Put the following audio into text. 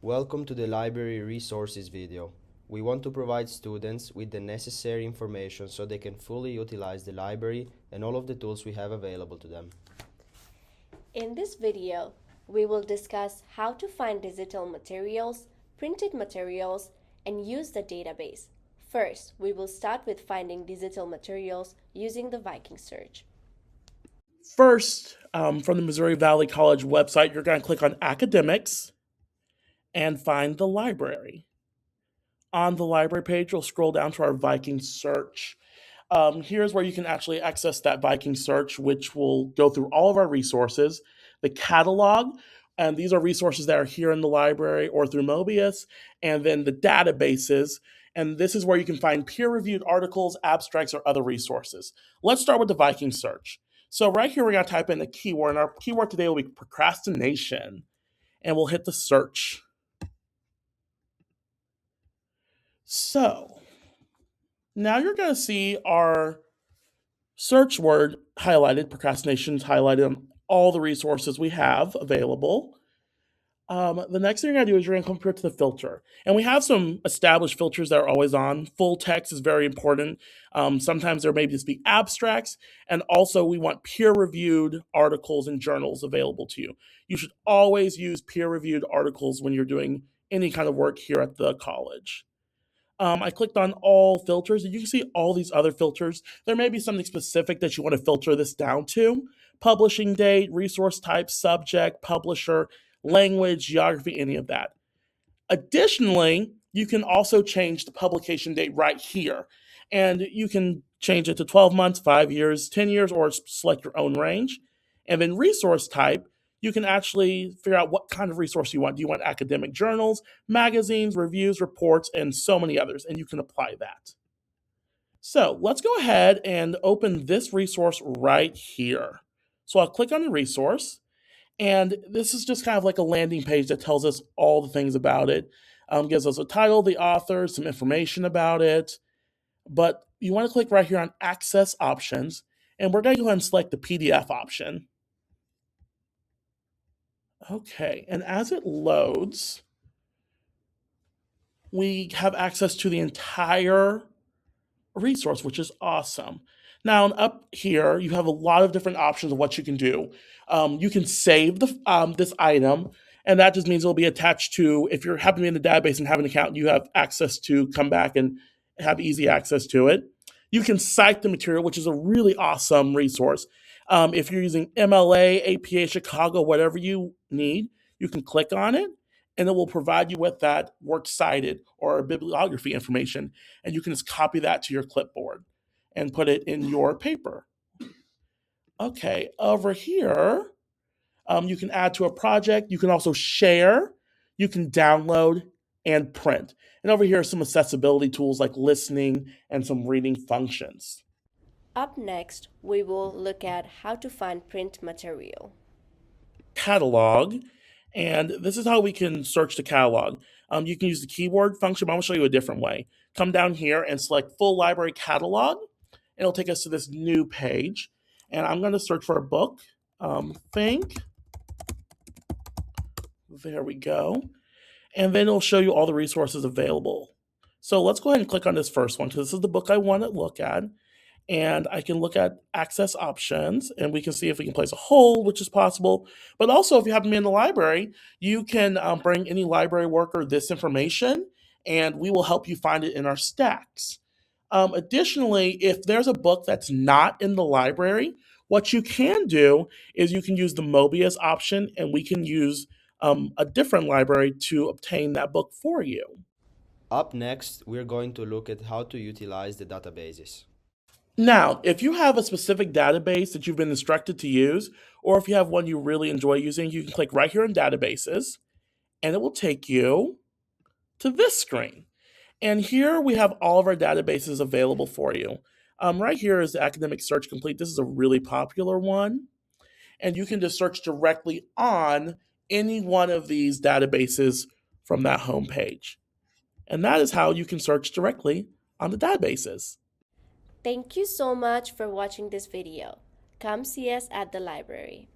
Welcome to the library resources video. We want to provide students with the necessary information so they can fully utilize the library and all of the tools we have available to them. In this video, we will discuss how to find digital materials, printed materials, and use the database. First, we will start with finding digital materials using the Viking search. First, from the Missouri Valley College website, you're going to click on Academics and find the library. On the library page, you'll scroll down to our Viking search. Here's where you can actually access that Viking search, which will go through all of our resources, the catalog, and these are resources that are here in the library or through Mobius, and then the databases. And this is where you can find peer-reviewed articles, abstracts, or other resources. Let's start with the Viking search. So right here, we're going to type in a keyword, and our keyword today will be procrastination. And we'll hit the search. So now you're going to see our search word highlighted, procrastination is highlighted on all the resources we have available. The next thing you're going to do is you're going to come here to the filter. And we have some established filters that are always on. Full text is very important. Sometimes there may just be abstracts. And also we want peer-reviewed articles and journals available to you. You should always use peer-reviewed articles when you're doing any kind of work here at the college. I clicked on all filters, and you can see all these other filters. There may be something specific that you want to filter this down to. Publishing date, resource type, subject, publisher, language, geography, any of that. Additionally, you can also change the publication date right here. And you can change it to 12 months, 5 years, 10 years, or select your own range. And then resource type, you can actually figure out what kind of resource you want. Do you want academic journals, magazines, reviews, reports, and so many others, and you can apply that. So let's go ahead and open this resource right here. So I'll click on the resource, and this is just kind of like a landing page that tells us all the things about it. Gives us a title, the author, some information about it. But you want to click right here on Access Options, and we're going to go ahead and select the PDF option. Okay, and as it loads, we have access to the entire resource, which is awesome. Now, up here, you have a lot of different options of what you can do. You can save this item, and that just means it'll be attached to, if you're happen to be in the database and have an account, you have access to come back and have easy access to it. You can cite the material, which is a really awesome resource. If you're using MLA, APA, Chicago, whatever you need, you can click on it, and it will provide you with that works cited or bibliography information, and you can just copy that to your clipboard and put it in your paper. Okay, over here, you can add to a project. You can also share. You can download and print. And over here are some accessibility tools like listening and some reading functions. Up next, we will look at how to find print material. Catalog, and this is how we can search the catalog. You can use the keyword function, but I'm going to show you a different way. Come down here and select Full Library Catalog, and it'll take us to this new page. And I'm going to search for a book. Think. There we go. And then it'll show you all the resources available. So let's go ahead and click on this first one, because this is the book I want to look at. And I can look at access options, and we can see if we can place a hold, which is possible. But also, if you happen to be in the library, you can bring any library worker this information, and we will help you find it in our stacks. Additionally, if there's a book that's not in the library, what you can do is you can use the Mobius option, and we can use a different library to obtain that book for you. Up next, we're going to look at how to utilize the databases. Now, if you have a specific database that you've been instructed to use, or if you have one you really enjoy using, you can click right here in Databases, and it will take you to this screen. And here we have all of our databases available for you. Right here is the Academic Search Complete. This is a really popular one. And you can just search directly on any one of these databases from that home page. And that is how you can search directly on the databases. Thank you so much for watching this video. Come see us at the library.